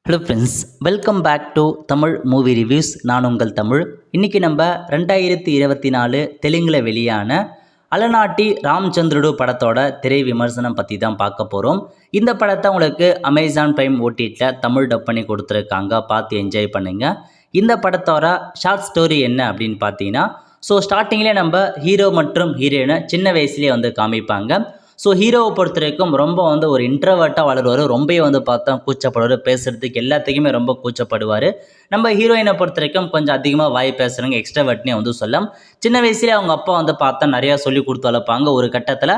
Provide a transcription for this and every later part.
Hello friends, welcome back to Tamil movie reviews. நான் உங்கள் தமிழ். இன்றைக்கி நம்ம 2024 தெலுங்கில் வெளியான அலநாட்டி ராம்சந்திருடு படத்தோட திரை விமர்சனம் பற்றி தான் பார்க்க போகிறோம். இந்த படத்தை உங்களுக்கு அமேசான் பிரைம் ஓடிடியில் தமிழ் டப் பண்ணி கொடுத்துருக்காங்க, பார்த்து என்ஜாய் பண்ணுங்கள். இந்த படத்தோட ஷார்ட் ஸ்டோரி என்ன அப்படின்னு பார்த்தீங்கன்னா, ஸ்டார்டிங்லேயே நம்ம ஹீரோ மற்றும் ஹீரோயினை சின்ன வயசுலேயே காமிப்பாங்க. ஹீரோவை பொறுத்த வரைக்கும் ரொம்ப ஒரு இன்ட்ரவர்ட்டாக வளருவார். ரொம்பவே பார்த்தா கூச்சப்படுவார், பேசுகிறதுக்கு எல்லாத்துக்குமே ரொம்ப கூச்சப்படுவார். நம்ம ஹீரோயினை பொறுத்த வரைக்கும் கொஞ்சம் அதிகமாக வாய் பேசுகிறவங்க, எக்ஸ்ட்ராவர்ட்னே சொல்லலாம். சின்ன வயசுலேயே அவங்க அப்பா பார்த்தா நிறையா சொல்லி கொடுத்து வளர்ப்பாங்க. ஒரு கட்டத்தில்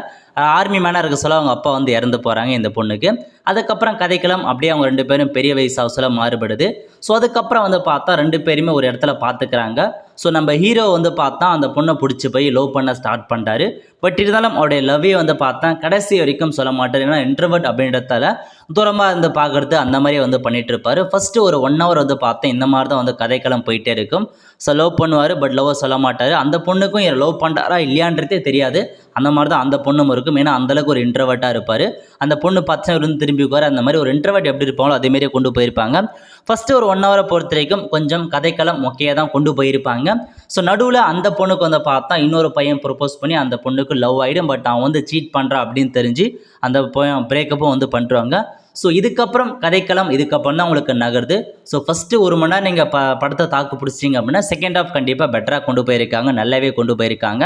ஆர்மி மேனாக இருக்க சொல்ல அவங்க அப்பா இறந்து போகிறாங்க இந்த பொண்ணுக்கு. அதுக்கப்புறம் கதைக்களம் அப்படியே அவங்க ரெண்டு பேரும் பெரிய வயசாக சொல்ல மாறுபடுது. அதுக்கப்புறம் பார்த்தா ரெண்டு பேருமே ஒரு இடத்துல பார்த்துக்கிறாங்க. நம்ம ஹீரோ பார்த்தா அந்த பொண்ணை பிடிச்சி போய் லவ் பண்ண ஸ்டார்ட் பண்ணுறாரு. பட் இருந்தாலும் அவருடைய லவ்வே பார்த்தா கடைசி வரைக்கும் சொல்ல மாட்டார். ஏன்னா இன்ட்ரோவர்ட் அப்படின்றதால தூரமாக பார்க்குறது அந்த மாதிரி பண்ணிட்டு இருப்பார். ஃபஸ்ட்டு ஒரு 1 hour பார்த்தேன் இந்த மாதிரி தான் கதைக்களம் போயிட்டே இருக்கும். லவ் பண்ணுவார், பட் லவ்வை சொல்ல மாட்டார். அந்த பொண்ணுக்கும் லவ் பண்ணுறாரா இல்லையான்றதே தெரியாது. அந்த மாதிரி தான் அந்த பொண்ணும் இருக்கும். ஏன்னா அந்தளவுக்கு ஒரு இன்ட்ரோவர்ட்டாக இருப்பார். அந்த பொண்ணு பச்சை திரும்பிக்குவார். அந்த மாதிரி ஒரு இன்ட்ரோவர்ட் எப்படி இருப்பாங்களோ அதேமாரியே கொண்டு போயிருப்பாங்க. ஃபஸ்ட்டு ஒரு 1 hour பொறுத்த வரைக்கும் கொஞ்சம் கதைக்களம் மொக்கையாக தான் கொண்டு போயிருப்பாங்க. நடுவில் அந்த பொண்ணுக்கு பார்த்தா இன்னொரு பையன் ப்ரொப்போஸ் பண்ணி அந்த பொண்ணுக்கு லவ் ஆகிடும். பட் அவன் சீட் பண்ணுறான் அப்படின்னு தெரிஞ்சு அந்த பிரேக்கப்பும் பண்ணுறாங்க. இதுக்கப்புறம் கதைக்களம் இதுக்கப்புறம் தான் உங்களுக்கு நகருது. ஃபஸ்ட்டு 1 மணி நேரம் நீங்கள் படத்தை தாக்கு பிடிச்சிங்க அப்படின்னா செகண்ட் ஹாஃப் கண்டிப்பாக பெட்டராக கொண்டு போயிருக்காங்க, நல்லாவே கொண்டு போயிருக்காங்க.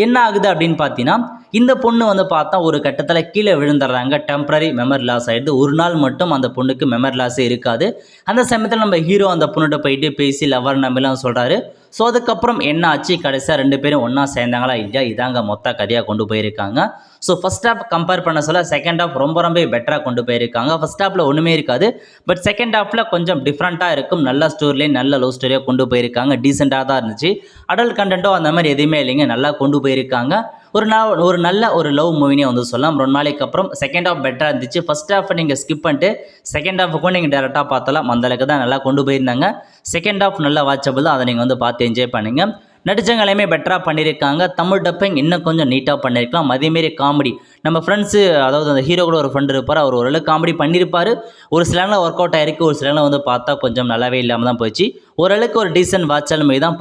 என்ன ஆகுது அப்படின்னு பார்த்தீங்கன்னா, இந்த பொண்ணு பார்த்தா ஒரு கட்டத்தில் கீழே விழுந்துடுறாங்க. டெம்பரரி மெமரி லாஸ் ஆகிடுது. ஒரு நாள் மட்டும் அந்த பொண்ணுக்கு மெமரி லாஸே இருக்காது. அந்த சமயத்தில் நம்ம ஹீரோ அந்த பொண்ணுகிட்ட போயிட்டு பேசி லவர் நம்பிலாம் சொல்கிறாரு. அதுக்கப்புறம் என்ன ஆச்சு, கடைசியாக 2 பேரும் ஒன்றா சேர்ந்தாங்களா இல்லையா, இதாங்க மொத்த கதையாக கொண்டு போயிருக்காங்க. ஃபஸ்ட் ஹாஃப் கம்பேர் பண்ண சொல்ல செகண்ட் ஹாஃப் ரொம்ப பெட்டராக கொண்டு போயிருக்காங்க. ஃபஸ்ட் ஹாஃபில் ஒன்றுமே இருக்காது, பட் செகண்ட் ஹாஃபில் கொஞ்சம் டிஃப்ரெண்ட்டாக இருக்கும். நல்ல ஸ்டோரிலேயே நல்ல லவ் ஸ்டோரியாக கொண்டு போயிருக்காங்க. டீசெண்டாக தான் இருந்துச்சு. அடல்ட் கண்டென்ட்டோ அந்த மாதிரி எதுவுமே இல்லைங்க, நல்லா கொண்டு போயிருக்காங்க. ஒரு நல்ல ஒரு லவ் மூவினே சொல்லலாம். 2 நாளைக்கு அப்புறம் செகண்ட் ஹாஃப் பெட்டராக இருந்துச்சு. ஃபஸ்ட் ஹாஃபை நீங்கள் ஸ்கிப் பண்ணிட்டு செகண்ட் ஹாஃபுக்கும் நீங்கள் டேரெக்டாக பார்த்தலாம். அந்தளவுக்கு தான் நல்லா கொண்டு போயிருந்தாங்க. செகண்ட் ஹாஃப் நல்லா வாட்சபிள் தான், அதை நீங்கள் பார்த்து என்ஜாய் பண்ணுங்கள். நடிச்சவங்க எல்லாமே பெட்டராக பண்ணியிருக்காங்க. தமிழ் டப்பிங் இன்னும் கொஞ்சம் நீட்டாக பண்ணியிருக்கலாம். அதேமாரி காமெடி நம்ம ஃப்ரெண்ட்ஸு, அதாவது அந்த ஹீரோ கூட ஒரு ஃப்ரெண்டு இருப்பார், அவர் ஓரளவுக்கு காமெடி பண்ணியிருப்பார். ஒரு சிலங்கள ஒர்க் அவுட் ஆகிருக்கு, ஒரு சிலங்கள பார்த்தா கொஞ்சம் நல்லாவே இல்லாமல் தான் போச்சு. ஓரளவுக்கு ஒரு டீசென்ட் வாட்சல் மாதிரி தான்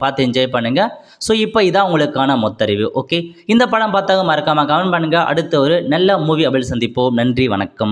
பார்த்து என்ஜாய் பண்ணுங்கள். இப்போ இதான் உங்களுக்கான மொத்த ரிவ்யூ. ஓகே, இந்த படம் பார்த்தாங்க மறக்காமல் கமெண்ட் பண்ணுங்கள். அடுத்த ஒரு நல்ல மூவி அப்படி சந்திப்போம். நன்றி, வணக்கம்.